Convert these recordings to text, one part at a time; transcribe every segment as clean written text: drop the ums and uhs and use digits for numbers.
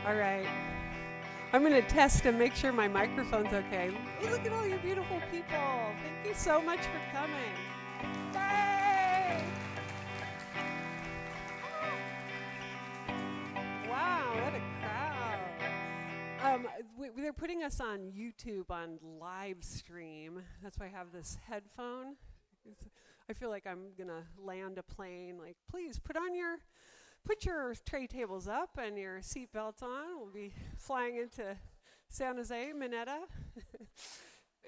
All right. I'm going to test and make sure my microphone's okay. Look at all you beautiful people. Thank you so much for coming. Yay! Wow, what a crowd. They're putting us on YouTube on live stream. That's why I have this headphone. I feel like I'm going to land a plane. Like, please put your tray tables up and your seat belts on. We'll be flying into San Jose, Mineta.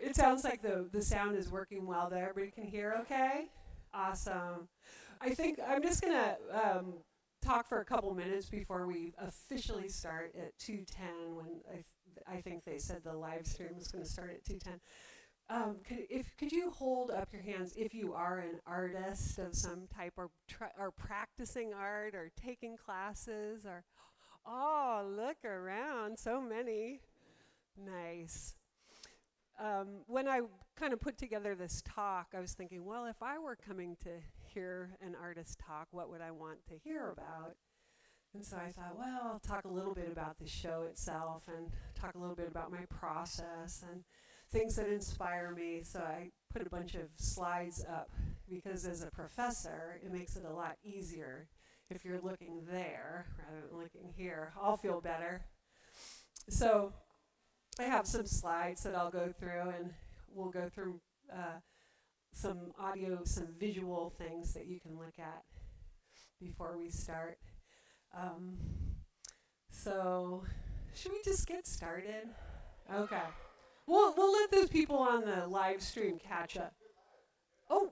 It sounds like the sound is working well there. Everybody can hear okay? Awesome. I think I'm just going to talk for a couple minutes before we officially start at 2:10 when I think they said the live stream was going to start at 2:10. Could you hold up your hands if you are an artist of some type or practicing art or taking classes or, oh, look around, so many. Nice. When I kind of put together this talk, I was thinking, well, if I were coming to hear an artist talk, what would I want to hear about? And so I thought, well, I'll talk a little bit about the show itself and talk a little bit about my process and things that inspire me. So I put a bunch of slides up because as a professor, it makes it a lot easier if you're looking there rather than looking here. I'll feel better. So I have some slides that I'll go through, and we'll go through some audio, some visual things that you can look at before we start. So should we just get started? Okay. We'll let those people on the live stream catch up. Oh,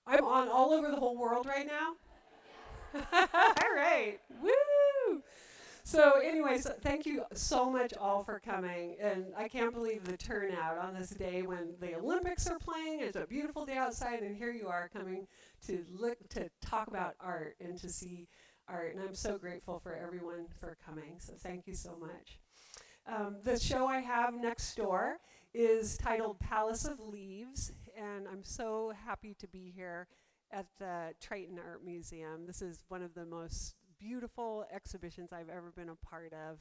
I'm on all over the whole world right now? All right. Woo! So anyways, thank you so much all for coming. And I can't believe the turnout on this day when the Olympics are playing. It's a beautiful day outside, and here you are coming to talk about art and to see art. And I'm so grateful for everyone for coming. So thank you so much. The show I have next door is titled Palace of Leaves, and I'm so happy to be here at the Triton Art Museum. This is one of the most beautiful exhibitions I've ever been a part of,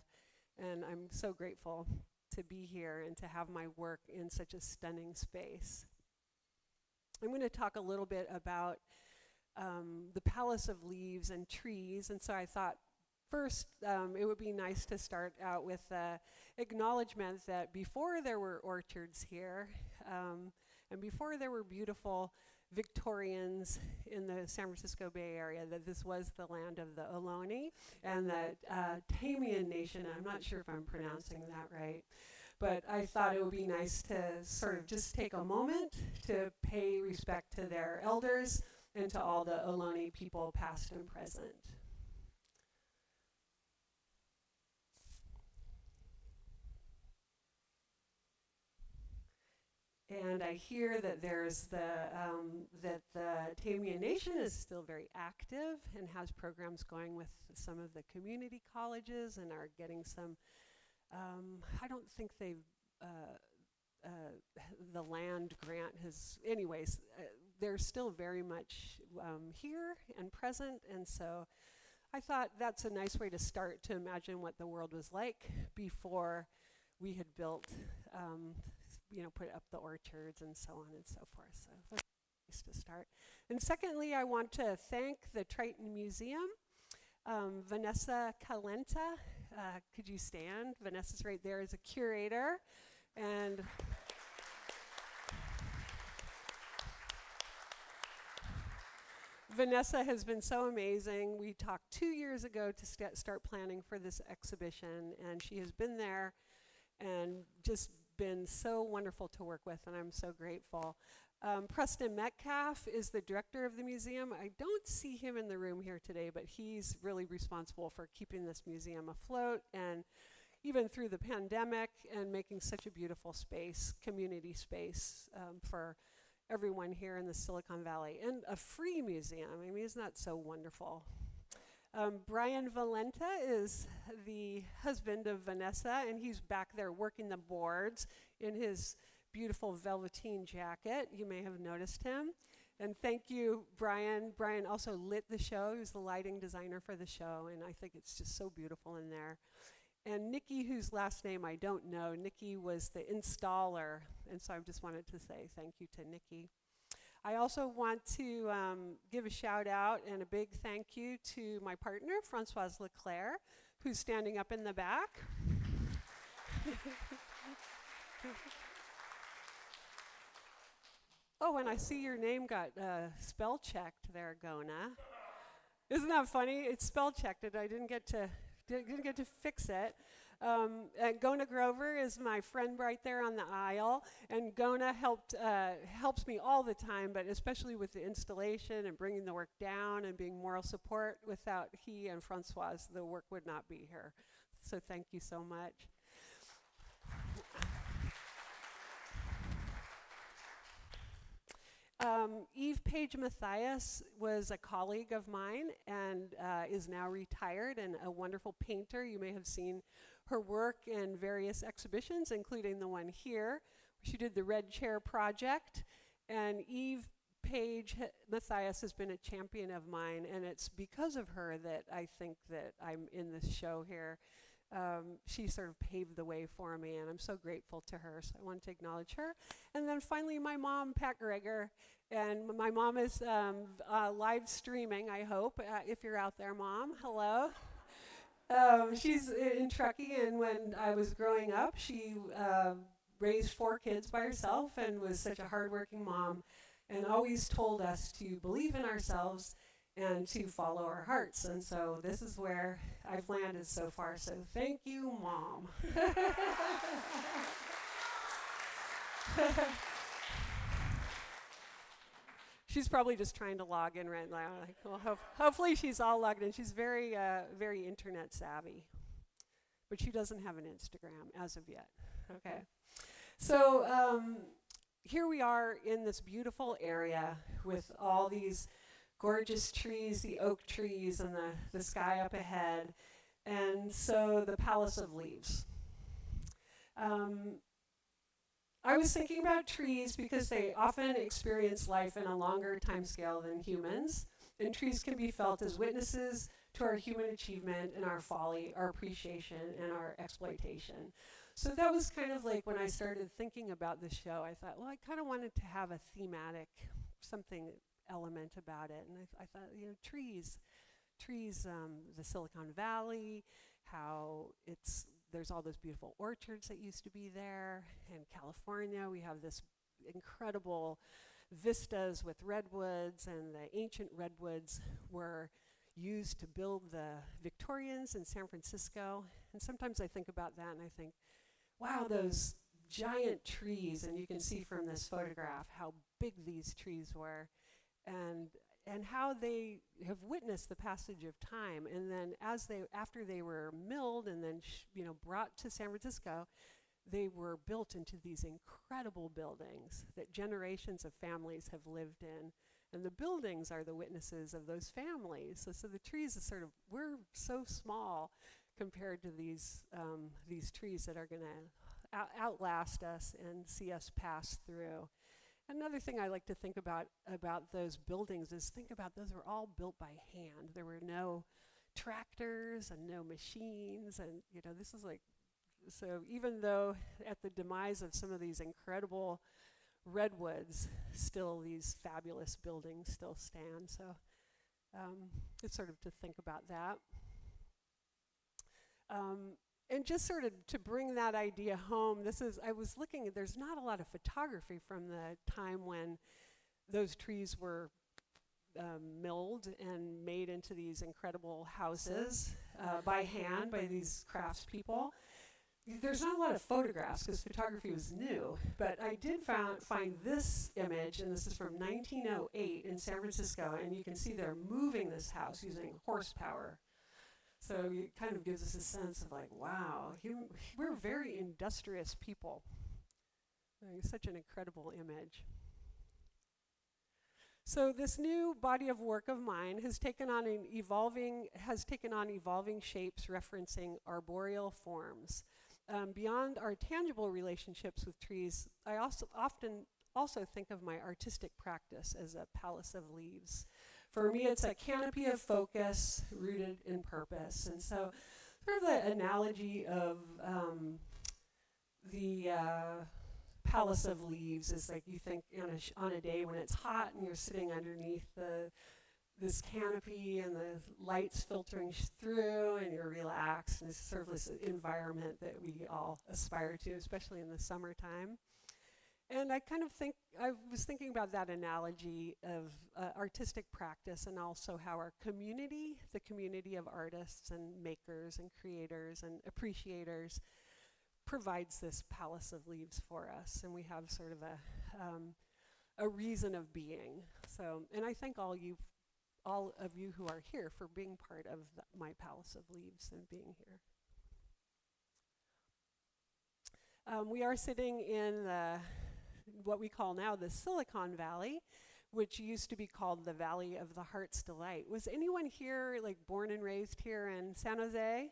and I'm so grateful to be here and to have my work in such a stunning space. I'm going to talk a little bit about the Palace of Leaves and trees, and so I thought first, it would be nice to start out with acknowledgement that before there were orchards here, and before there were beautiful Victorians in the San Francisco Bay Area, that this was the land of the Ohlone and the Tamian Nation. I'm not sure if I'm pronouncing that right, but I thought it would be nice to sort of just take a moment to pay respect to their elders and to all the Ohlone people, past and present. And I hear that there's that the Tamian Nation is still very active and has programs going with some of the community colleges and are getting some. I don't think they've the land grant has. Anyways, they're still very much here and present, and so I thought that's a nice way to start to imagine what the world was like before we had built. Put up the orchards and so on and so forth. So that's a nice to start. And secondly, I want to thank the Triton Museum. Vanessa Calenta, could you stand? Vanessa's right there as a curator. And Vanessa has been so amazing. We talked 2 years ago to start planning for this exhibition, and she has been there and just been so wonderful to work with, and I'm so grateful. Preston Metcalf is the director of the museum. I don't see him in the room here today, but he's really responsible for keeping this museum afloat, and even through the pandemic, and making such a beautiful space, community space, for everyone here in the Silicon Valley, and a free museum. I mean, isn't that so wonderful? Brian Valenta is the husband of Vanessa, and he's back there working the boards in his beautiful velveteen jacket. You may have noticed him. And thank you, Brian. Brian also lit the show. He was the lighting designer for the show, and I think it's just so beautiful in there. And Nikki, whose last name I don't know, Nikki was the installer, and so I just wanted to say thank you to Nikki. I also want to give a shout out and a big thank you to my partner, Francoise Leclerc, who's standing up in the back. Oh, and I see your name got spell checked there, Gona. Isn't that funny? It's spell checked, and I didn't get to fix it. And Gona Grover is my friend right there on the aisle, and Gona helps me all the time, but especially with the installation and bringing the work down and being moral support. Without he and Francoise, the work would not be here. So thank you so much. Eve Page Matthias was a colleague of mine and is now retired and a wonderful painter. You may have seen her work in various exhibitions, including the one here. She did the Red Chair Project, and Eve Page Matthias has been a champion of mine, and it's because of her that I think that I'm in this show here. She sort of paved the way for me, and I'm so grateful to her, so I want to acknowledge her. And then finally, my mom, Pat Gregor, and my mom is live streaming, I hope, if you're out there, Mom, hello. She's in Truckee, and when I was growing up, she raised 4 kids by herself and was such a hardworking mom, and always told us to believe in ourselves and to follow our hearts. And so this is where I've landed so far. So thank you, Mom. She's probably just trying to log in right now. Like, well, hopefully she's all logged in. She's very, very internet savvy, but she doesn't have an Instagram as of yet. Okay. So here we are in this beautiful area with all these gorgeous trees, the oak trees, and the sky up ahead. And so the Palace of Leaves. I was thinking about trees because they often experience life in a longer time scale than humans. And trees can be felt as witnesses to our human achievement and our folly, our appreciation, and our exploitation. So that was kind of like when I started thinking about this show, I thought, well, I kind of wanted to have a thematic something element about it. And I thought, you know, trees, the Silicon Valley, how there's all those beautiful orchards that used to be there. In California, we have this incredible vistas with redwoods, and the ancient redwoods were used to build the Victorians in San Francisco. And sometimes I think about that and I think, wow, those giant trees, and you can see from this photograph how big these trees were, and how they have witnessed the passage of time. And then after they were milled and then brought to San Francisco, they were built into these incredible buildings that generations of families have lived in. And the buildings are the witnesses of those families. So the trees is we're so small compared to these trees that are going to outlast us and see us pass through. Another thing I like to think about those buildings is think about those were all built by hand. There were no tractors and no machines, and this is so even though at the demise of some of these incredible redwoods, still these fabulous buildings still stand. So it's sort of to think about that. And just sort of to bring that idea home, I was looking, there's not a lot of photography from the time when those trees were milled and made into these incredible houses by hand by these craftspeople. There's not a lot of photographs because photography was new, but I did find this image, and this is from 1908 in San Francisco, and you can see they're moving this house using horsepower. So it kind of gives us a sense of wow, we're very industrious people. It's such an incredible image. So this new body of work of mine has taken on evolving shapes referencing arboreal forms. Beyond our tangible relationships with trees, I also often also think of my artistic practice as a palace of leaves. For me, it's a canopy of focus rooted in purpose. And so sort of the analogy of the palace of leaves is like you think on a day when it's hot and you're sitting underneath this canopy and the light's filtering through and you're relaxed, and it's sort of this environment that we all aspire to, especially in the summertime. And I was thinking about that analogy of artistic practice, and also how our community, the community of artists and makers and creators and appreciators, provides this palace of leaves for us, and we have sort of a reason of being. So, and I thank all of you who are here for being part of my palace of leaves and being here. We are sitting in what we call now the Silicon Valley, which used to be called the Valley of the Heart's Delight. Was anyone here, like, born and raised here in San Jose?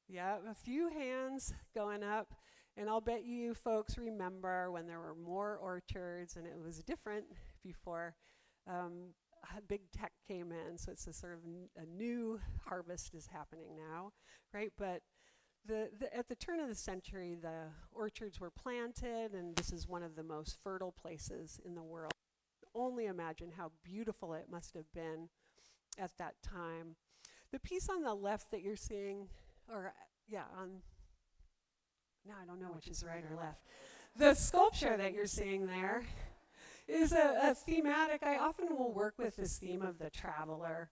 Yeah, a few hands going up. And I'll bet you folks remember when there were more orchards and it was different before big tech came in. So it's a sort of a new harvest is happening now, right? But at the turn of the century, the orchards were planted, and this is one of the most fertile places in the world. Only imagine how beautiful it must have been at that time. The piece on the left that you're seeing, now I don't know which is right or left. The sculpture that you're seeing there is a thematic. I often will work with this theme of the traveler.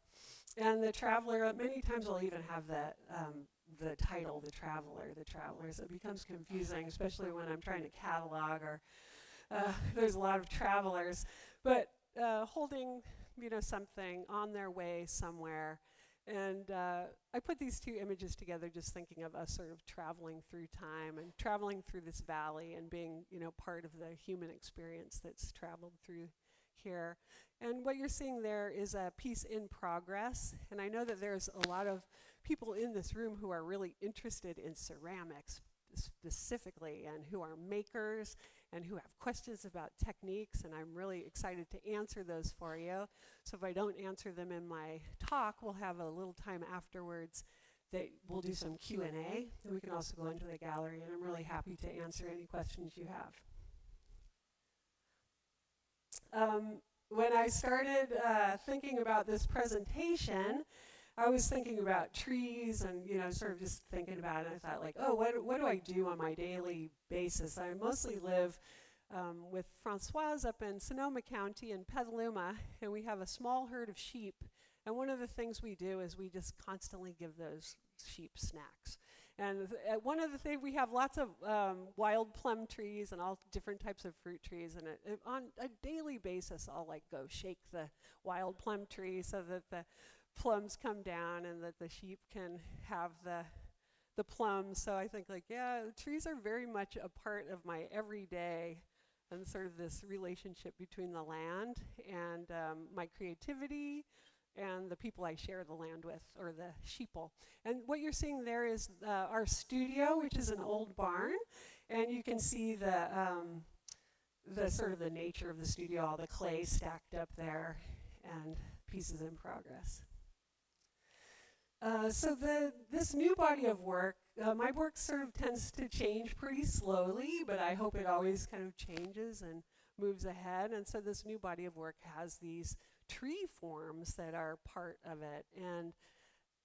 And the traveler, many times will even have the title, the travelers. It becomes confusing, especially when I'm trying to catalog or there's a lot of travelers. But holding, something on their way somewhere. And I put these two images together just thinking of us sort of traveling through time and traveling through this valley and being, part of the human experience that's traveled through here. And what you're seeing there is a piece in progress. And I know that there's a lot of people in this room who are really interested in ceramics specifically, and who are makers and who have questions about techniques, and I'm really excited to answer those for you. So if I don't answer them in my talk, we'll have a little time afterwards that we'll do some Q&A, and we can also go into the gallery, and I'm really happy to answer any questions you have. When I started thinking about this presentation, I was thinking about trees and, sort of just thinking about it. I thought, like, oh, what do I do on my daily basis? I mostly live with Francoise up in Sonoma County in Petaluma, and we have a small herd of sheep. And one of the things we do is we just constantly give those sheep snacks. And one of the things, we have lots of wild plum trees and all different types of fruit trees. And on a daily basis, I'll go shake the wild plum tree so that the plums come down and that the sheep can have the plums. So I think, trees are very much a part of my everyday, and sort of this relationship between the land and my creativity and the people I share the land with, or the sheeple. And what you're seeing there is our studio, which is an old barn, and you can see the sort of the nature of the studio, all the clay stacked up there, and pieces in progress. So this new body of work, my work sort of tends to change pretty slowly, but I hope it always kind of changes and moves ahead. And so this new body of work has these tree forms that are part of it. And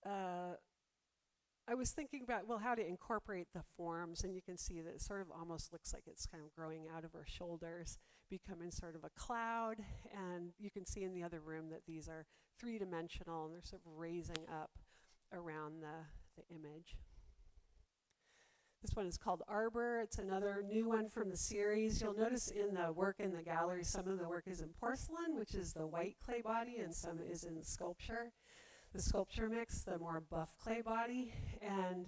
I was thinking about, how to incorporate the forms, and you can see that it sort of almost looks like it's kind of growing out of our shoulders, becoming sort of a cloud. And you can see in the other room that these are three-dimensional, and they're sort of raising up around the image. This one is called Arbor. It's another new one from the series. You'll notice in the work in the gallery, some of the work is in porcelain, which is the white clay body, and some is in sculpture. The sculpture mix, the more buff clay body, and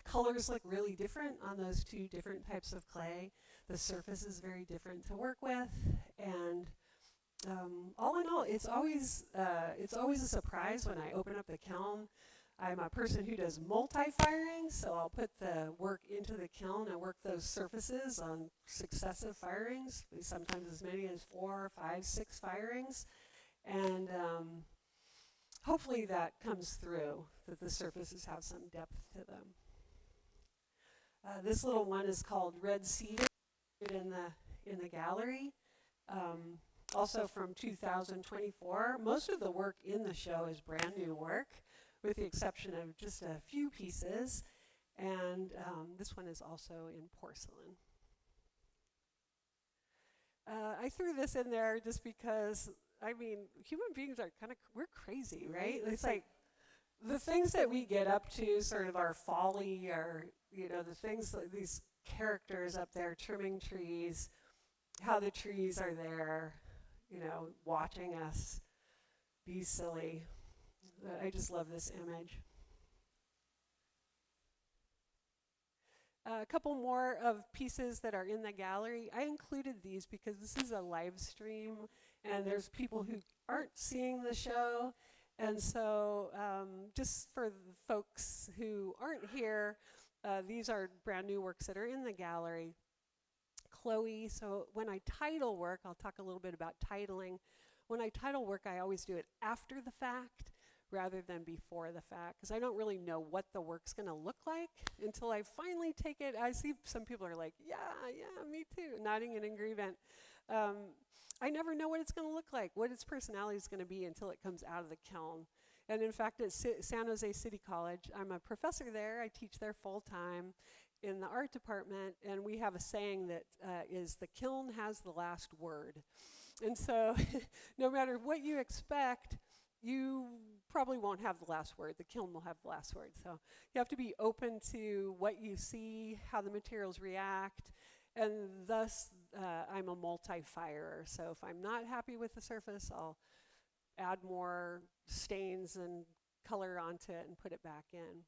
colors look really different on those two different types of clay. The surface is very different to work with, and all in all, it's always a surprise when I open up the kiln I'm a person who does multi-firing, so I'll put the work into the kiln and work those surfaces on successive firings, sometimes as many as 4, 5, 6 firings. And hopefully that comes through, that the surfaces have some depth to them. This little one is called Red Cedar in the gallery. Also from 2024. Most of the work in the show is brand new work, with the exception of just a few pieces. And this one is also in porcelain. I threw this in there just because, I mean, human beings are we're crazy, right? It's like the things that we get up to, sort of our folly, or, the things like these characters up there trimming trees, how the trees are there, watching us be silly. I just love this image. A couple more of pieces that are in the gallery. I included these because this is a live stream, and there's people who aren't seeing the show. And so just for the folks who aren't here, these are brand new works that are in the gallery. Chloe, so when I title work, I'll talk a little bit about titling. When I title work, I always do it after the fact rather than before the fact, because I don't really know what the work's going to look like until I finally take it. I see some people are like, yeah, me too, nodding in agreement. I never know what it's going to look like, what its personality is going to be until it comes out of the kiln. And in fact, at San Jose City College, I'm a professor there. I teach there full time in the art department, and we have a saying that is the kiln has the last word. And so no matter what you expect, you probably won't have the last word. The kiln will have the last word. So you have to be open to what you see, how the materials react, and thus I'm a multi-firer. So if I'm not happy with the surface, I'll add more stains and color onto it and put it back in.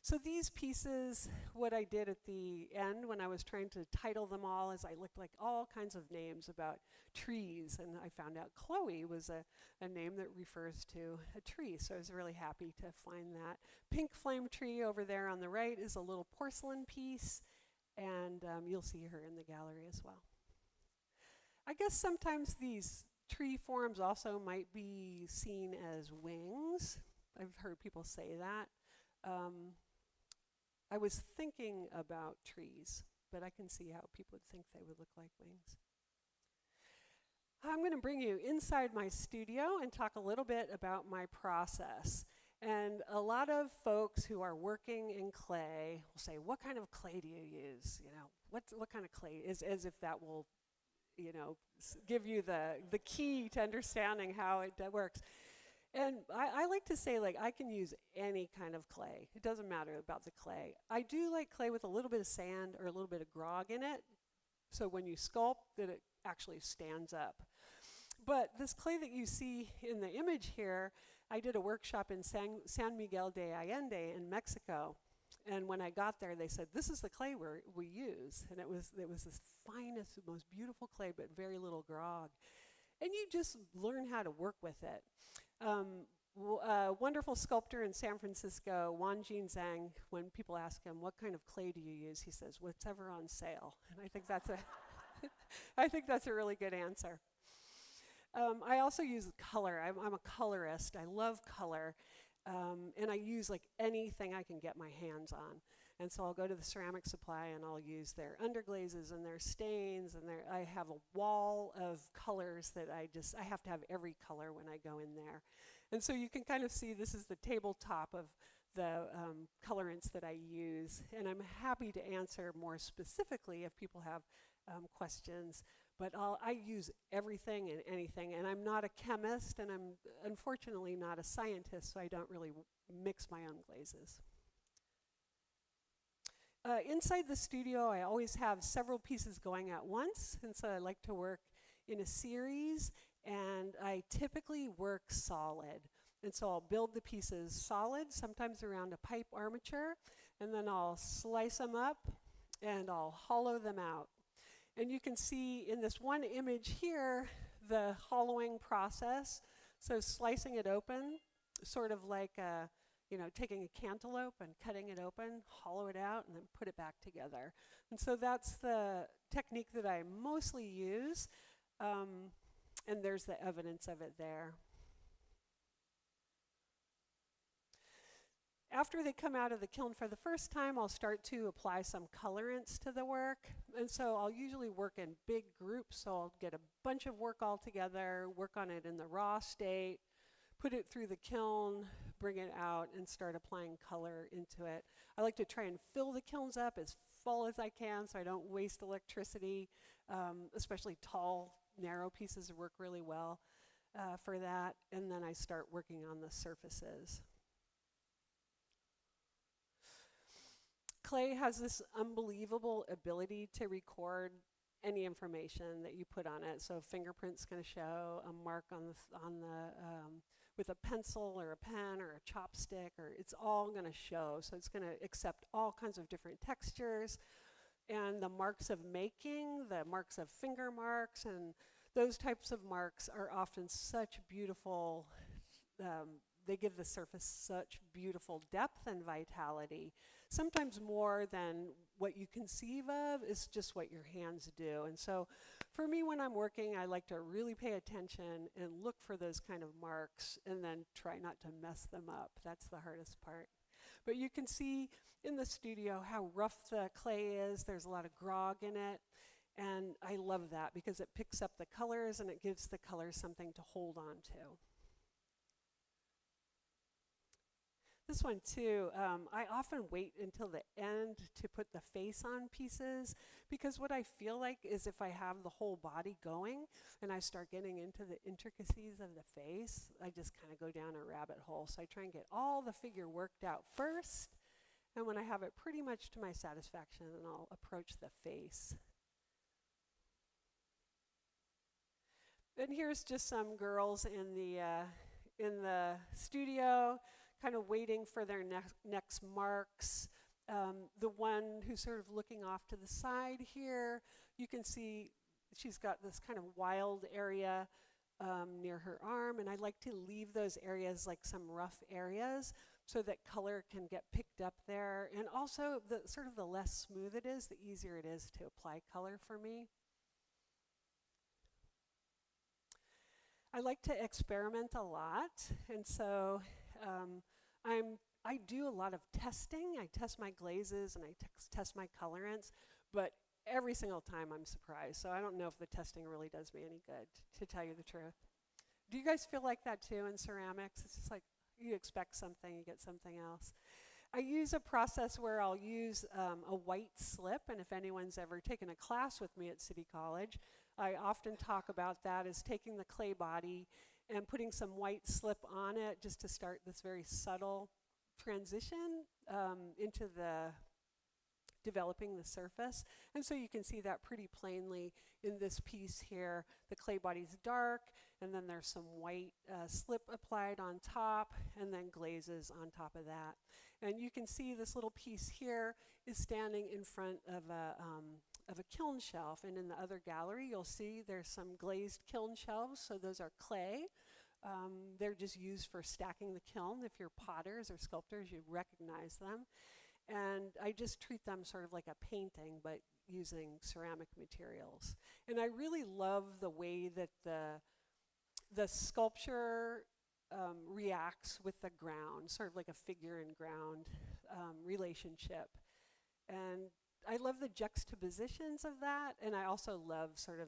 So these pieces, what I did at the end when I was trying to title them all is I looked like all kinds of names about trees, and I found out Chloe was a name that refers to a tree, so I was really happy to find that. Pink flame tree over there on the right is a little porcelain piece, and you'll see her in the gallery as well. I guess sometimes these tree forms also might be seen as wings. I've heard people say that. I was thinking about trees, but I can see how people would think they would look like wings. I'm going to bring you inside my studio and talk a little bit about my process. And a lot of folks who are working in clay will say, what kind of clay do you use? What kind of clay? As if that will, give you the key to understanding how it works. And I like to say, I can use any kind of clay. It doesn't matter about the clay. I do like clay with a little bit of sand or a little bit of grog in it, so when you sculpt, that it actually stands up. But this clay that you see in the image here, I did a workshop in San Miguel de Allende in Mexico. And when I got there, they said, this is the clay we use. And it was this finest, most beautiful clay, but very little grog. And you just learn how to work with it. A wonderful sculptor in San Francisco, Wanjin Zhang, when people ask him, what kind of clay do you use? He says, whatever on sale. And I think that's a really good answer. I also use color. I'm a colorist. I love color. And I use anything I can get my hands on. And so I'll go to the ceramic supply and I'll use their underglazes and their stains, and I have a wall of colors that I have to have every color when I go in there. And so you can kind of see this is the tabletop of the colorants that I use. And I'm happy to answer more specifically if people have questions. But I use everything and anything. And I'm not a chemist, and I'm unfortunately not a scientist, so I don't really mix my own glazes. Inside the studio, I always have several pieces going at once, and so I like to work in a series, and I typically work solid. And so I'll build the pieces solid, sometimes around a pipe armature, and then I'll slice them up, and I'll hollow them out. And you can see in this one image here, the hollowing process. So slicing it open, sort of like taking a cantaloupe and cutting it open, hollow it out, and then put it back together. And so that's the technique that I mostly use, and there's the evidence of it there. After they come out of the kiln for the first time, I'll start to apply some colorants to the work. And so I'll usually work in big groups, so I'll get a bunch of work all together, work on it in the raw state, put it through the kiln, bring it out, and start applying color into it. I like to try and fill the kilns up as full as I can so I don't waste electricity, especially tall, narrow pieces work really well for that. And then I start working on the surfaces. Clay has this unbelievable ability to record any information that you put on it. So fingerprint's going to show a mark on the with a pencil or a pen or a chopstick, or it's all going to show. So it's going to accept all kinds of different textures, and the marks of making, the marks of finger marks, and those types of marks are often such beautiful. They give the surface such beautiful depth and vitality. Sometimes more than what you conceive of is just what your hands do. And so for me, when I'm working, I like to really pay attention and look for those kind of marks and then try not to mess them up. That's the hardest part. But you can see in the studio how rough the clay is. There's a lot of grog in it. And I love that because it picks up the colors and it gives the colors something to hold on to. This one too, I often wait until the end to put the face on pieces, because what I feel like is if I have the whole body going and I start getting into the intricacies of the face, I just kind of go down a rabbit hole. So I try and get all the figure worked out first, and when I have it pretty much to my satisfaction, then I'll approach the face. And here's just some girls in the studio, kind of waiting for their next marks. The one who's sort of looking off to the side here, you can see she's got this kind of wild area near her arm, and I like to leave those areas like some rough areas so that color can get picked up there. And also, the sort of the less smooth it is, the easier it is to apply color for me. I like to experiment a lot, and so I do a lot of testing. I test my glazes and I test my colorants, but every single time I'm surprised. So I don't know if the testing really does me any good, to tell you the truth. Do you guys feel like that too in ceramics? It's just like you expect something, you get something else. I use a process where I'll use a white slip, and if anyone's ever taken a class with me at City College, I often talk about that as taking the clay body and putting some white slip on it just to start this very subtle transition into the developing the surface. And so you can see that pretty plainly in this piece here. The clay body's dark, and then there's some white slip applied on top, and then glazes on top of that. And you can see this little piece here is standing in front of a kiln shelf, and in the other gallery you'll see there's some glazed kiln shelves, so those are clay. They're just used for stacking the kiln. If you're potters or sculptors, you recognize them. And I just treat them sort of like a painting, but using ceramic materials. And I really love the way that the sculpture reacts with the ground, sort of like a figure and ground relationship. And I love the juxtapositions of that, and I also love sort of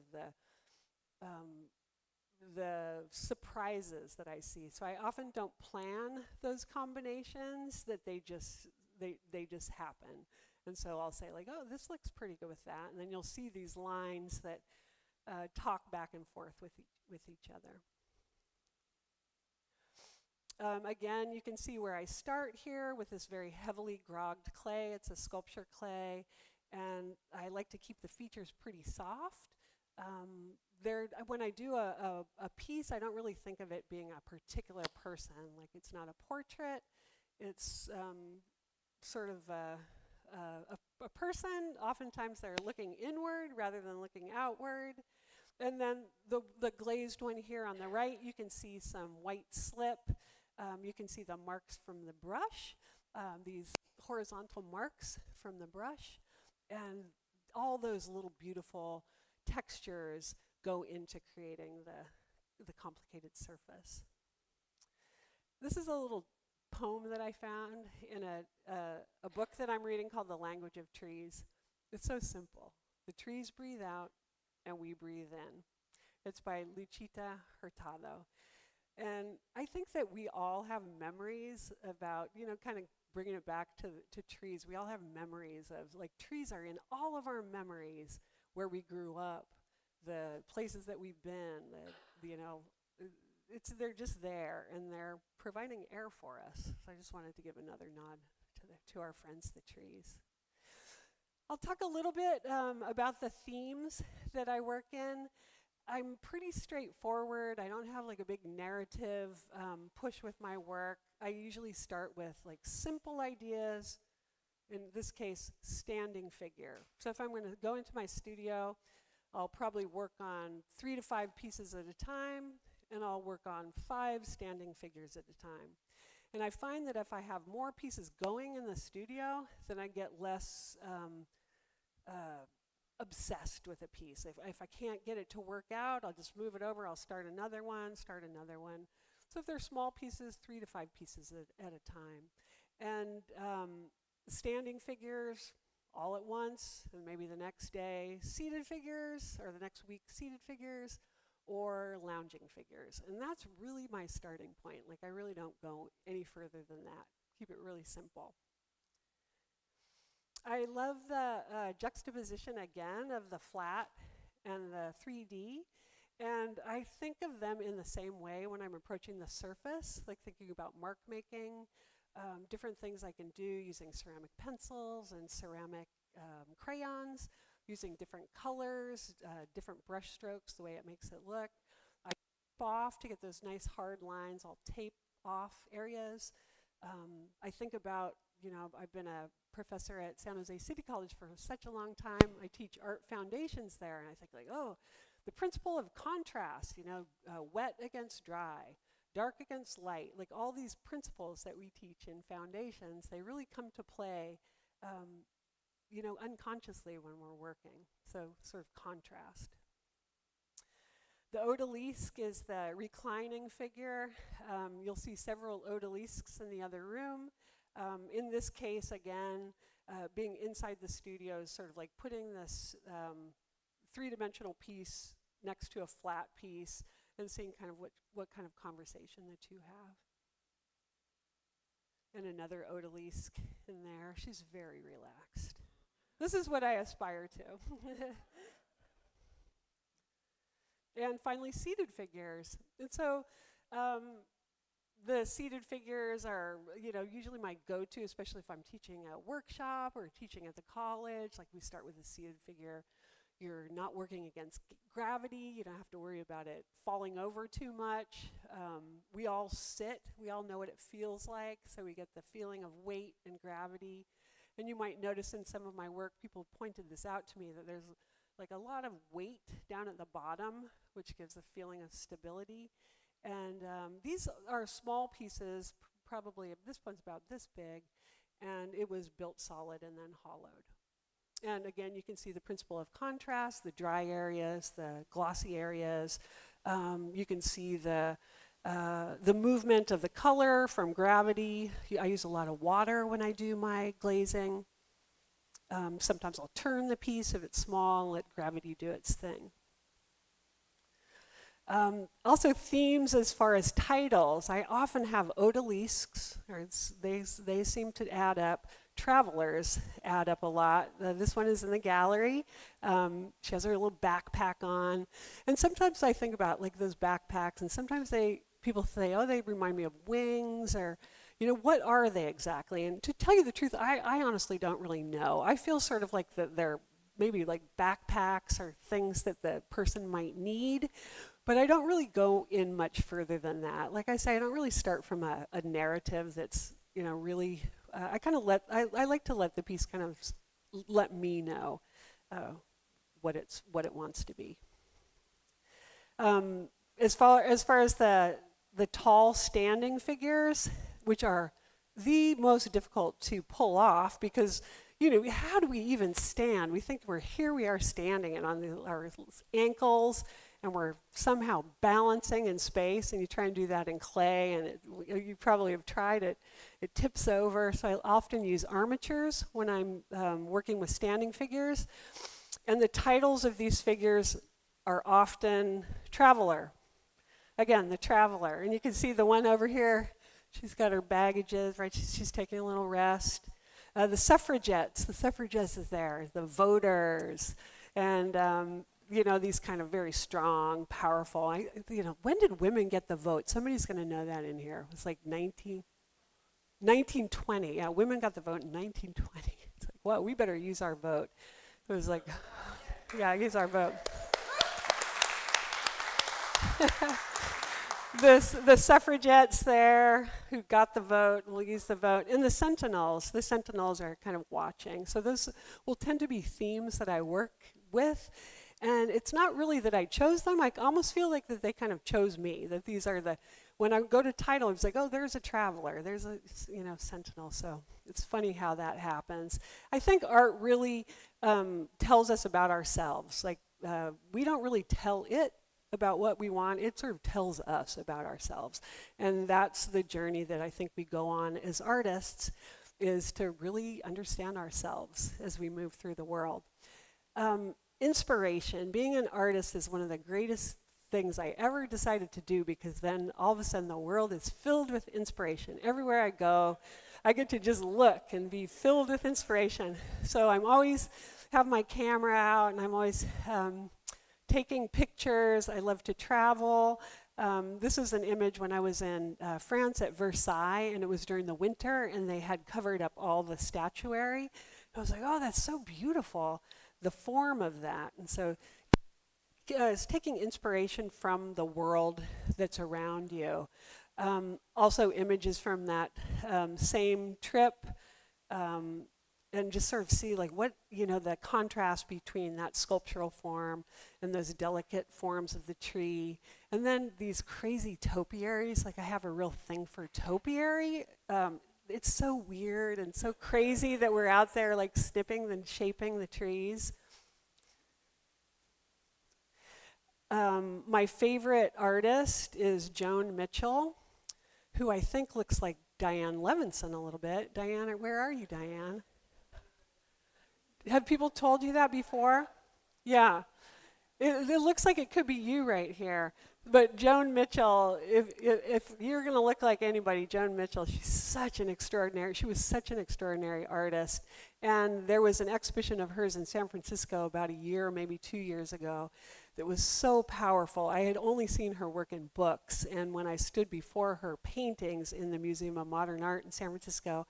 the surprises that I see. So I often don't plan those combinations, that they just happen. And so I'll say like, oh, this looks pretty good with that, and then you'll see these lines that talk back and forth with each other. Again, you can see where I start here with this very heavily grogged clay. It's a sculpture clay, and I like to keep the features pretty soft. When I do a piece, I don't really think of it being a particular person. Like, it's not a portrait. It's sort of a person. Oftentimes they're looking inward rather than looking outward. And then the glazed one here on the right, you can see some white slip You can see the marks from the brush, these horizontal marks from the brush, and all those little beautiful textures go into creating the complicated surface. This is a little poem that I found in a book that I'm reading called The Language of Trees. It's so simple. The trees breathe out and we breathe in. It's by Luchita Hurtado. And I think that we all have memories about, you know, kind of bringing it back to trees. We all have memories of, like, trees are in all of our memories, where we grew up, the places that we've been, you know, they're just there, and they're providing air for us. So I just wanted to give another nod to our friends, the trees. I'll talk a little bit about the themes that I work in. I'm pretty straightforward. I don't have like a big narrative push with my work. I usually start with like simple ideas, in this case, standing figure. So if I'm going to go into my studio, I'll probably work on 3 to 5 pieces at a time, and I'll work on 5 standing figures at a time. And I find that if I have more pieces going in the studio, then I get less obsessed with a piece. If I can't get it to work out, I'll just move it over, I'll start another one. So if they're small pieces, 3 to 5 pieces at a time. And standing figures all at once, and maybe the next day seated figures, or the next week seated figures, or lounging figures. And that's really my starting point. Like, I really don't go any further than that. Keep it really simple. I love the juxtaposition again of the flat and the 3D, and I think of them in the same way when I'm approaching the surface, like thinking about mark making, different things I can do using ceramic pencils and ceramic crayons, using different colors, different brush strokes, the way it makes it look. I tape off to get those nice hard lines. I'll tape off areas. I think about, you know, I've been a professor at San Jose City College for such a long time. I teach art foundations there, and I think like, oh, the principle of contrast, you know, wet against dry, dark against light, like all these principles that we teach in foundations, they really come to play, you know, unconsciously when we're working. So sort of contrast. The odalisque is the reclining figure. You'll see several odalisques in the other room. In this case, again, being inside the studio is sort of like putting this 3-dimensional piece next to a flat piece and seeing kind of what kind of conversation the two have. And another odalisque in there. She's very relaxed. This is what I aspire to. And finally, seated figures. And so the seated figures are, you know, usually my go-to, especially if I'm teaching a workshop or teaching at the college. Like, we start with a seated figure. You're not working against gravity. You don't have to worry about it falling over too much. We all sit. We all know what it feels like, so we get the feeling of weight and gravity. And you might notice in some of my work, people pointed this out to me, that there's like a lot of weight down at the bottom, which gives a feeling of stability. And these are small pieces, probably, this one's about this big, and it was built solid and then hollowed. And again, you can see the principle of contrast, the dry areas, the glossy areas. You can see the movement of the color from gravity. I use a lot of water when I do my glazing. Sometimes I'll turn the piece if it's small and let gravity do its thing. Also themes as far as titles. I often have odalisques, or they seem to add up. Travelers add up a lot. This one is in the gallery. She has her little backpack on. And sometimes I think about like those backpacks, and sometimes people say, oh, they remind me of wings, or, you know, what are they exactly? And to tell you the truth, I honestly don't really know. I feel sort of like that they're maybe like backpacks or things that the person might need, but I don't really go in much further than that. Like I say, I don't really start from a narrative that's, you know, really, I like to let the piece kind of let me know what it wants to be. As far as the the tall standing figures, which are the most difficult to pull off because, you know, how do we even stand? We think we are standing and on our ankles, and we're somehow balancing in space, and you try and do that in clay, and you probably have tried it. It tips over, so I often use armatures when I'm working with standing figures. And the titles of these figures are often Traveler. Again, the Traveler. And you can see the one over here, she's got her baggages, right? She's taking a little rest. The suffragettes is there, the voters, and you know, these kind of very strong, powerful. When did women get the vote? Somebody's going to know that in here. It was like 1920. Yeah, women got the vote in 1920. It's like, well, we better use our vote. It was like, yeah, use our vote. The suffragettes there who got the vote will use the vote. And the sentinels are kind of watching. So those will tend to be themes that I work with. And it's not really that I chose them. I almost feel like that they kind of chose me, that these are when I go to title, it's like, oh, there's a traveler, there's a, sentinel. So it's funny how that happens. I think art really tells us about ourselves. Like, we don't really tell it about what we want. It sort of tells us about ourselves. And that's the journey that I think we go on as artists, is to really understand ourselves as we move through the world. Inspiration. Being an artist is one of the greatest things I ever decided to do, because then all of a sudden the world is filled with inspiration. Everywhere I go, I get to just look and be filled with inspiration. So I'm always have my camera out, and I'm always taking pictures. I love to travel. This is an image when I was in France at Versailles, and it was during the winter, and they had covered up all the statuary. I was like, oh, that's so beautiful, the form of that. And so it's taking inspiration from the world that's around you. Also images from that same trip, and just sort of see like what, the contrast between that sculptural form and those delicate forms of the tree. And then these crazy topiaries, like I have a real thing for topiary. It's so weird and so crazy that we're out there like snipping and shaping the trees. My favorite artist is Joan Mitchell, who I think looks like Diane Levinson a little bit. Diane, where are you, Diane? Have people told you that before? Yeah. It looks like it could be you right here. But Joan Mitchell, if you're going to look like anybody, Joan Mitchell, she was such an extraordinary artist. And there was an exhibition of hers in San Francisco about a year, maybe 2 years ago, that was so powerful. I had only seen her work in books, and when I stood before her paintings in the Museum of Modern Art in San Francisco,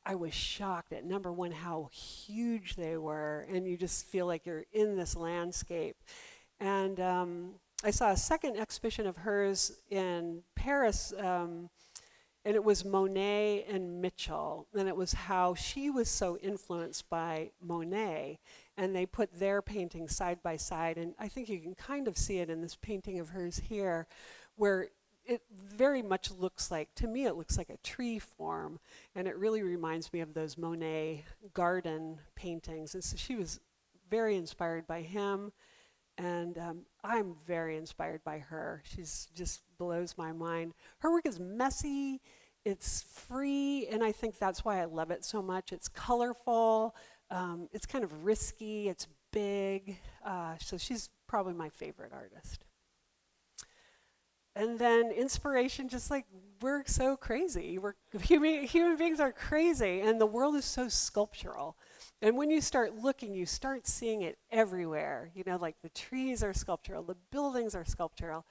I was shocked at, number one, how huge they were, and you just feel like you're in this landscape. And I saw a second exhibition of hers in Paris, and it was Monet and Mitchell, and it was how she was so influenced by Monet, and they put their paintings side by side, and I think you can kind of see it in this painting of hers here, where it very much looks like, to me it looks like a tree form, and it really reminds me of those Monet garden paintings. And so she was very inspired by him, and I'm very inspired by her. She's just blows my mind. Her work is messy, it's free, and I think that's why I love it so much. It's colorful, it's kind of risky, it's big, so she's probably my favorite artist. And then inspiration, just like we're so crazy. Human beings are crazy, and the world is so sculptural. And when you start looking, you start seeing it everywhere. Like the trees are sculptural, the buildings are sculptural.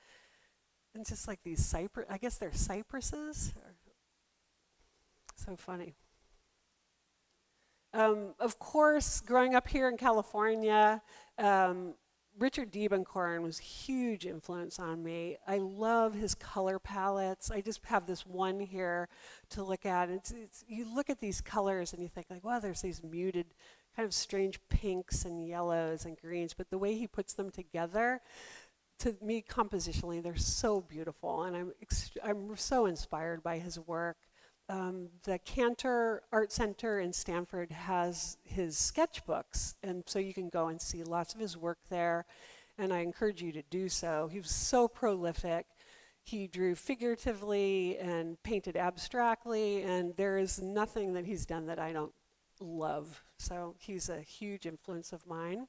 And just like these I guess they're cypresses. So funny. Of course, growing up here in California, Richard Diebenkorn was a huge influence on me. I love his color palettes. I just have this one here to look at. You look at these colors and you think like, wow, there's these muted, kind of strange pinks and yellows and greens, but the way he puts them together, to me, compositionally, they're so beautiful, and I'm so inspired by his work. The Cantor Art Center in Stanford has his sketchbooks, and so you can go and see lots of his work there, and I encourage you to do so. He was so prolific. He drew figuratively and painted abstractly, and there is nothing that he's done that I don't love. So he's a huge influence of mine,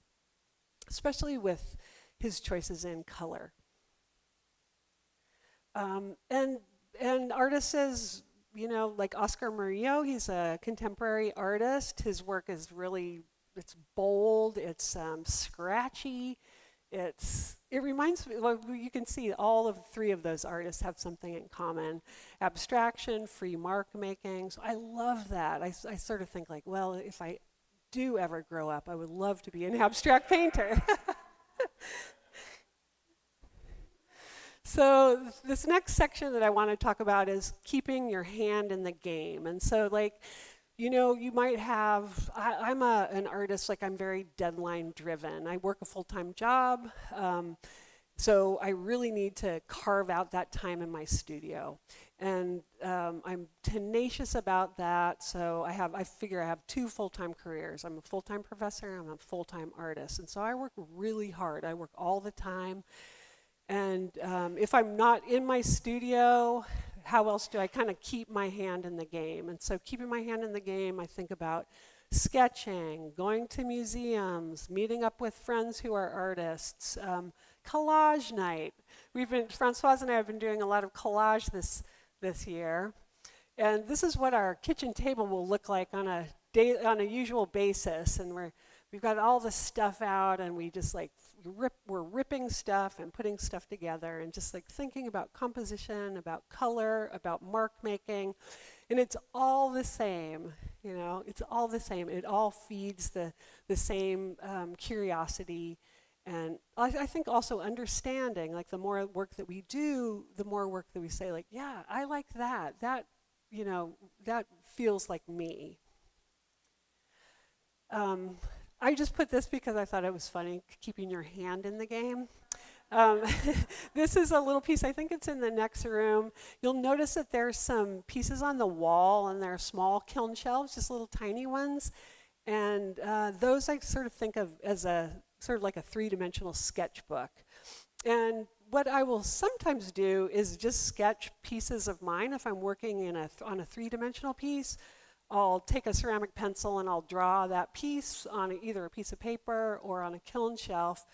especially with his choices in color. And artists as, like Oscar Murillo, he's a contemporary artist. His work is really, it's bold, it's scratchy. It reminds me, well, you can see all of three of those artists have something in common. Abstraction, free mark making. So I love that. I sort of think like, well, if I do ever grow up, I would love to be an abstract painter. So this next section that I want to talk about is keeping your hand in the game. And so like, you might have, I'm an artist, like I'm very deadline driven. I work a full-time job, so I really need to carve out that time in my studio. And I'm tenacious about that, so I figure I have two full-time careers. I'm a full-time professor, I'm a full-time artist. And so I work really hard, I work all the time. And if I'm not in my studio, how else do I kind of keep my hand in the game? And so keeping my hand in the game, I think about sketching, going to museums, meeting up with friends who are artists, collage night. Francoise and I have been doing a lot of collage this year. And this is what our kitchen table will look like on a usual basis. And we've got all the stuff out, and we just like we're ripping stuff and putting stuff together, and just like thinking about composition, about color, about mark making, and it's all the same. It's all the same. It all feeds the same curiosity, and I think also understanding. Like the more work that we do, the more work that we say, like, yeah, I like that. That feels like me. I just put this because I thought it was funny, keeping your hand in the game. This is a little piece, I think it's in the next room. You'll notice that there's some pieces on the wall, and they're small kiln shelves, just little tiny ones. And those I sort of think of as a sort of like a three-dimensional sketchbook. And what I will sometimes do is just sketch pieces of mine. If I'm working on a three-dimensional piece, I'll take a ceramic pencil and I'll draw that piece on either a piece of paper or on a kiln shelf,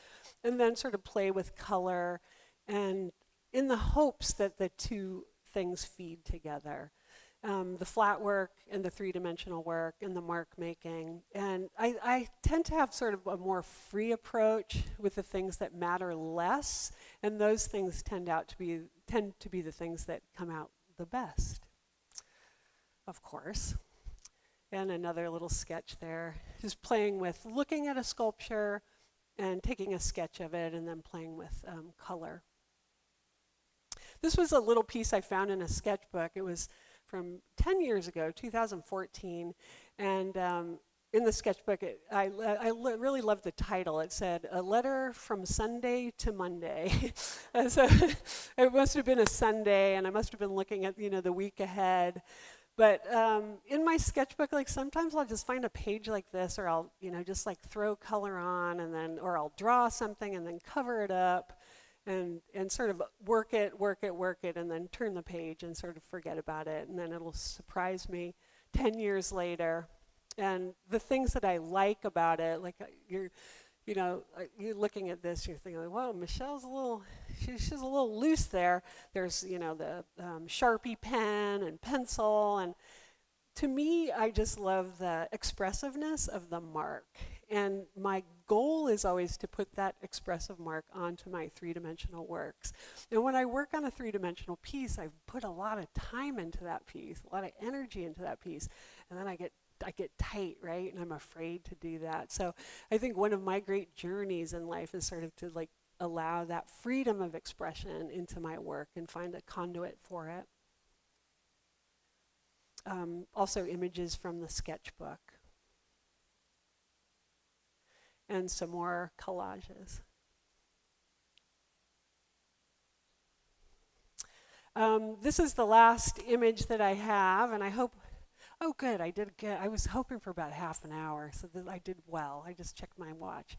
and then sort of play with color, and in the hopes that the two things feed together. The flat work and the three-dimensional work and the mark making. And I tend to have sort of a more free approach with the things that matter less, and those things tend to be the things that come out the best, of course. And another little sketch there, just playing with looking at a sculpture and taking a sketch of it and then playing with color. This was a little piece I found in a sketchbook. It was from 10 years ago, 2014, and in the sketchbook, I really loved the title. It said, "A Letter from Sunday to Monday." And so it must have been a Sunday, and I must have been looking at the week ahead. But in my sketchbook, like sometimes I'll just find a page like this, or I'll just like throw color on, and then or I'll draw something and then cover it up, and sort of work it, and then turn the page and sort of forget about it, and then it'll surprise me 10 years later. And the things that I like about it, like you're looking at this, you're thinking, well, Michelle's she's a little loose there. There's, the Sharpie pen and pencil. And to me, I just love the expressiveness of the mark. And my goal is always to put that expressive mark onto my three-dimensional works. And when I work on a three-dimensional piece, I put a lot of time into that piece, a lot of energy into that piece. And then I get tight, right? And I'm afraid to do that. So I think one of my great journeys in life is sort of to like allow that freedom of expression into my work and find a conduit for it. Also images from the sketchbook. And some more collages. This is the last image that I have, and I hope, oh good, I did good. I was hoping for about half an hour, so I did well. I just checked my watch.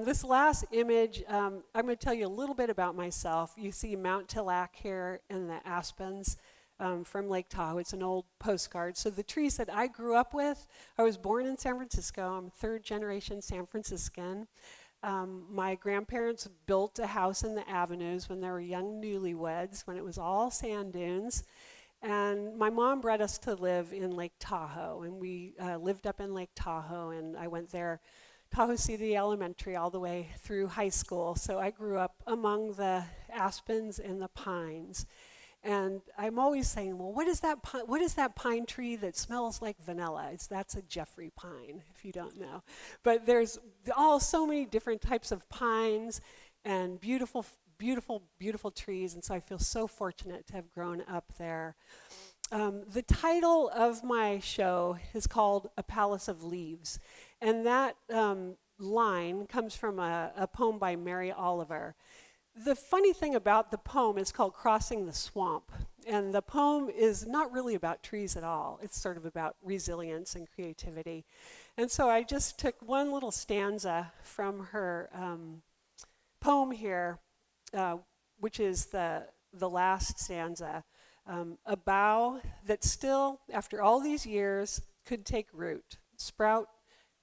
This last image, I'm going to tell you a little bit about myself. You see Mount Tillac here and the aspens from Lake Tahoe. It's an old postcard. So the trees that I grew up with, I was born in San Francisco. I'm third generation San Franciscan. My grandparents built a house in the avenues when they were young newlyweds, when it was all sand dunes. And my mom brought us to live in Lake Tahoe, and we lived up in Lake Tahoe, and I went there, Tahoe City Elementary, all the way through high school. So I grew up among the aspens and the pines. And I'm always saying, well, what is that pine tree that smells like vanilla? That's a Jeffrey pine, if you don't know. But there's so many different types of pines and beautiful, beautiful, beautiful trees. And so I feel so fortunate to have grown up there. The title of my show is called A Palace of Leaves. And that line comes from a poem by Mary Oliver. The funny thing about the poem is called Crossing the Swamp. And the poem is not really about trees at all. It's sort of about resilience and creativity. And so I just took one little stanza from her poem here, which is the last stanza. A bough that still, after all these years, could take root, sprout,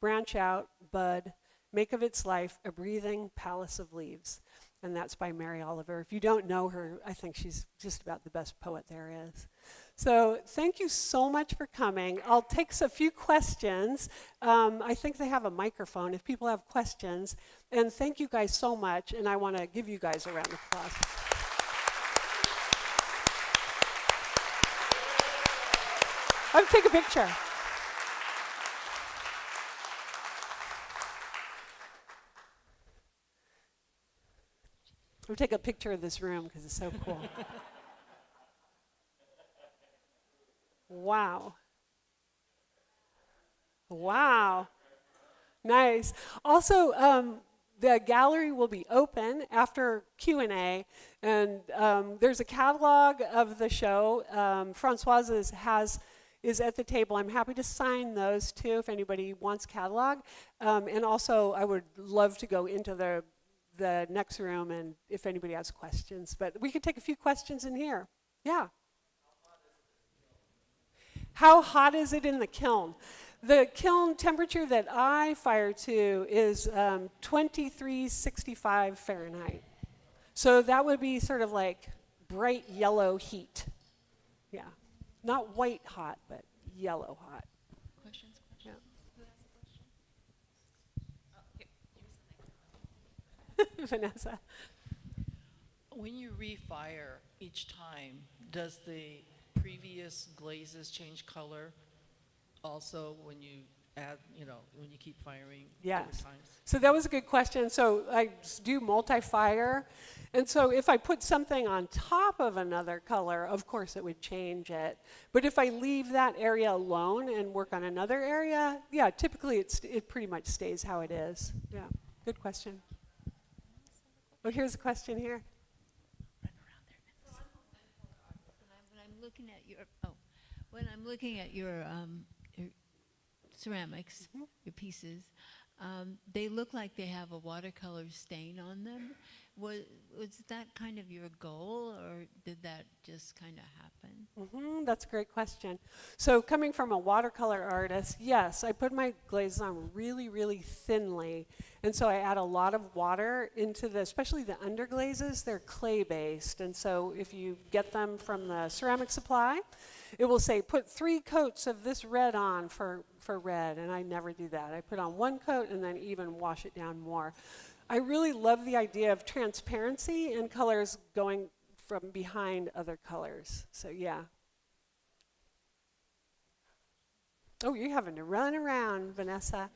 branch out, bud, make of its life a breathing palace of leaves. And that's by Mary Oliver. If you don't know her, I think she's just about the best poet there is. So thank you so much for coming. I'll take a few questions. I think they have a microphone if people have questions. And thank you guys so much. And I want to give you guys a round of applause. I'll take a picture. We'll take a picture of this room because it's so cool. Wow. Wow. Nice. Also, the gallery will be open after Q&A, and there's a catalog of the show. Francoise is at the table. I'm happy to sign those too if anybody wants catalog. And also, I would love to go into the next room and if anybody has questions. But we could take a few questions in here. Yeah. How hot is it in the kiln? The kiln temperature that I fire to is 2365 Fahrenheit. So that would be sort of like bright yellow heat. Yeah. Not white hot, but yellow hot. Questions? Yeah. Who has a question? Vanessa. When you refire each time, does the previous glazes change color also when you add, when you keep firing Yes. over times? So that was a good question. So I do multi-fire. And so if I put something on top of another color, of course it would change it. But if I leave that area alone and work on another area, yeah, typically it pretty much stays how it is. Yeah, good question. Oh, here's a question here. When I'm looking at your ceramics, your pieces, they look like they have a watercolor stain on them. Was that kind of your goal, or did that just kind of happen? That's a great question. So coming from a watercolor artist, yes, I put my glazes on really, really thinly. And so I add a lot of water into especially the underglazes. They're clay-based. And so if you get them from the ceramic supply, it will say, put 3 coats of this red on for red. And I never do that. I put on 1 coat and then even wash it down more. I really love the idea of transparency and colors going from behind other colors. So yeah. Oh, you're having to run around, Vanessa.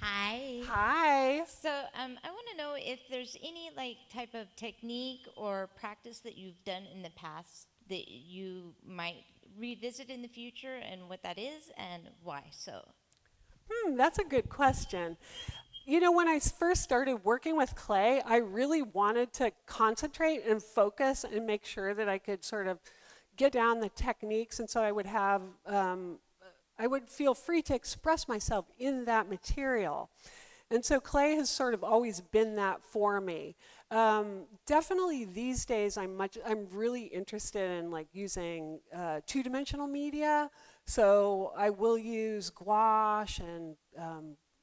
Hi. Hi. So I want to know if there's any type of technique or practice that you've done in the past that you might revisit in the future, and what that is and why so. That's a good question. You know, when I first started working with clay, I really wanted to concentrate and focus and make sure that I could sort of get down the techniques, and so I would have, I would feel free to express myself in that material. And so clay has sort of always been that for me. Definitely these days I'm really interested in like using two-dimensional media. So I will use gouache and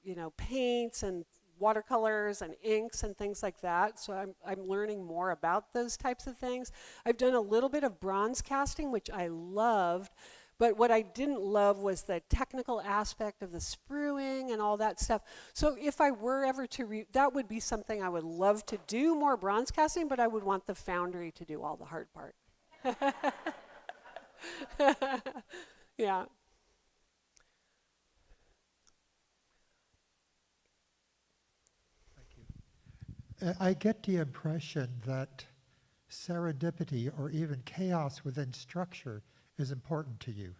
you know, paints and watercolors and inks and things like that. So I'm learning more about those types of things. I've done a little bit of bronze casting, which I loved. But what I didn't love was the technical aspect of the spruing and all that stuff. So if I were ever to, that would be something I would love to do, more bronze casting, but I would want the foundry to do all the hard part. Yeah. I get the impression that serendipity or even chaos within structure is important to you.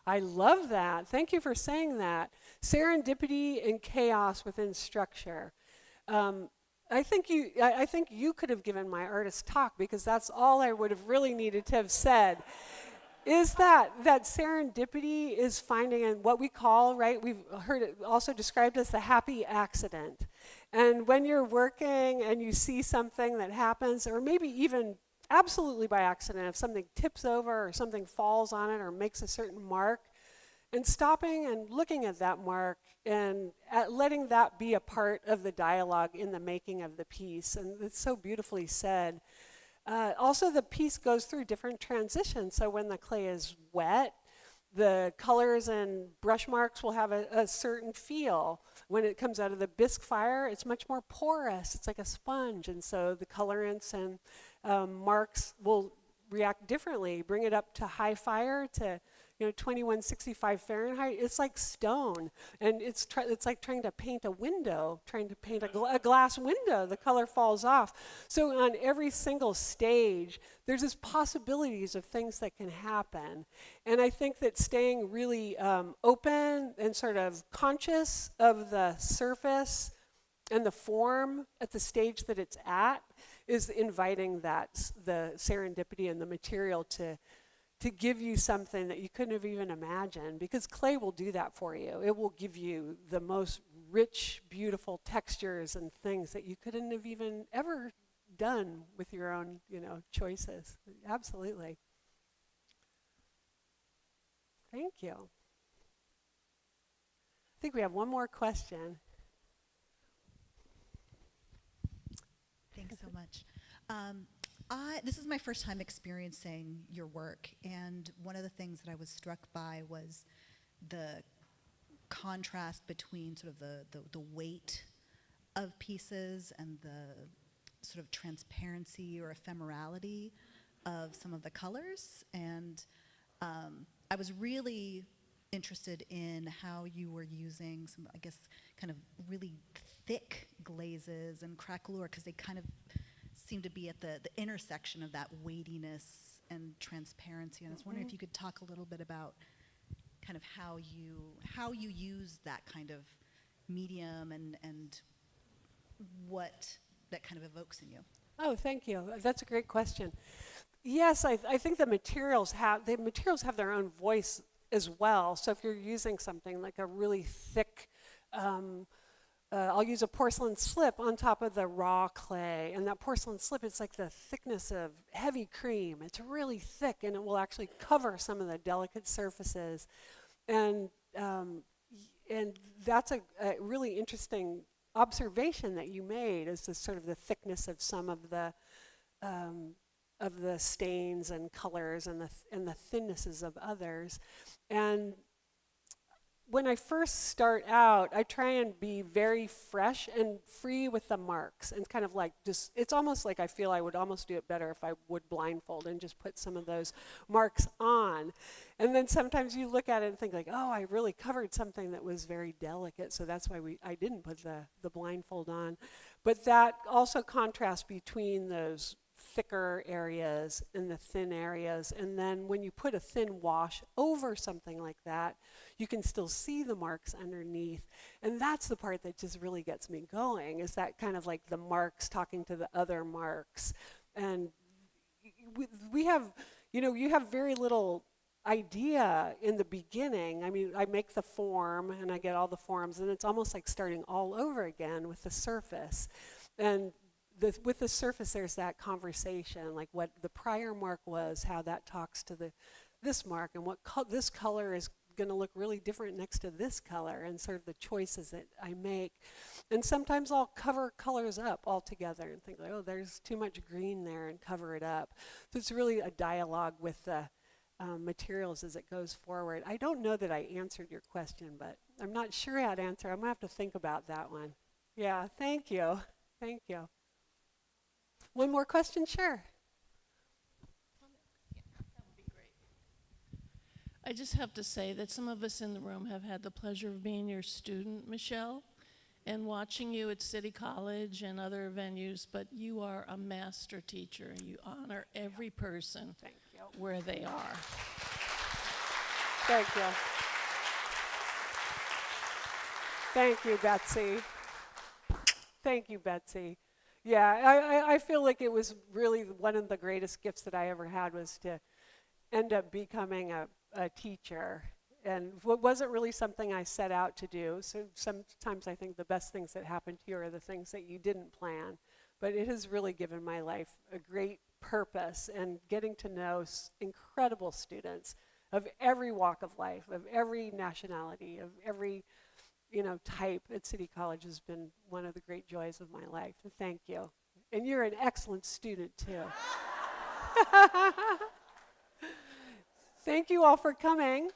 I love that. Thank you for saying that. Serendipity and chaos within structure. I think you could have given my artist talk, because that's all I would have really needed to have said. Is that serendipity is finding in what we call, right, we've heard it also described as the happy accident. And when you're working and you see something that happens, or maybe even absolutely by accident, if something tips over or something falls on it or makes a certain mark, and stopping and looking at that mark and letting that be a part of the dialogue in the making of the piece. And it's so beautifully said. Also, the piece goes through different transitions. So when the clay is wet, the colors and brush marks will have a certain feel. When it comes out of the bisque fire, it's much more porous. It's like a sponge. And so the colorants and marks will react differently. Bring it up to high fire, to 2165 Fahrenheit. It's like stone, and it's like trying to paint a window, trying to paint a glass window. The color falls off. So on every single stage, there's this possibilities of things that can happen. And I think that staying really open and sort of conscious of the surface and the form at the stage that it's at is inviting the serendipity and the material to give you something that you couldn't have even imagined, because clay will do that for you. It will give you the most rich, beautiful textures and things that you couldn't have even ever done with your own, choices. Absolutely. Thank you. I think we have one more question. Thanks so much. This is my first time experiencing your work, and one of the things that I was struck by was the contrast between sort of the weight of pieces and the sort of transparency or ephemerality of some of the colors. And I was really interested in how you were using some, I guess, kind of really thick glazes and craquelure, because they kind of seem to be at the intersection of that weightiness and transparency. And I was wondering if you could talk a little bit about kind of how you use that kind of medium and what that kind of evokes in you. Oh, thank you. That's a great question. Yes, I think the materials have their own voice as well. So if you're using something like a really thick, I'll use a porcelain slip on top of the raw clay, and that porcelain slip, it's like the thickness of heavy cream. It's really thick, and it will actually cover some of the delicate surfaces. And that's a really interesting observation that you made, is the sort of the thickness of some of the stains and colors and the thinnesses of others. And when I first start out, I try and be very fresh and free with the marks, and kind of like just, it's almost like I feel I would almost do it better if I would blindfold and just put some of those marks on. And then sometimes you look at it and think like, oh, I really covered something that was very delicate, so that's why I didn't put the blindfold on. But that also contrasts between those thicker areas and the thin areas. And then when you put a thin wash over something like that, you can still see the marks underneath. And that's the part that just really gets me going, is that kind of like the marks talking to the other marks. And we have, you have very little idea in the beginning. I mean, I make the form and I get all the forms, and it's almost like starting all over again with the surface. And with the surface, there's that conversation, like what the prior mark was, how that talks to this mark, and what this color is going to look really different next to this color, and sort of the choices that I make. And sometimes I'll cover colors up altogether and think, like, oh, there's too much green there, and cover it up. So it's really a dialogue with the materials as it goes forward. I don't know that I answered your question, but I'm not sure how to answer. I'm going to have to think about that one. Yeah, thank you. Thank you. One more question? Sure. I just have to say that some of us in the room have had the pleasure of being your student, Michelle, and watching you at City College and other venues, but you are a master teacher. You honor every person where they are. Thank you. Thank you, Betsy. Thank you, Betsy. Yeah, I feel like it was really one of the greatest gifts that I ever had, was to end up becoming a teacher. And it wasn't really something I set out to do. So sometimes I think the best things that happen to you are the things that you didn't plan. But it has really given my life a great purpose, and getting to know incredible students of every walk of life, of every nationality, of every type at City College has been one of the great joys of my life. And thank you. And you're an excellent student too. Thank you all for coming.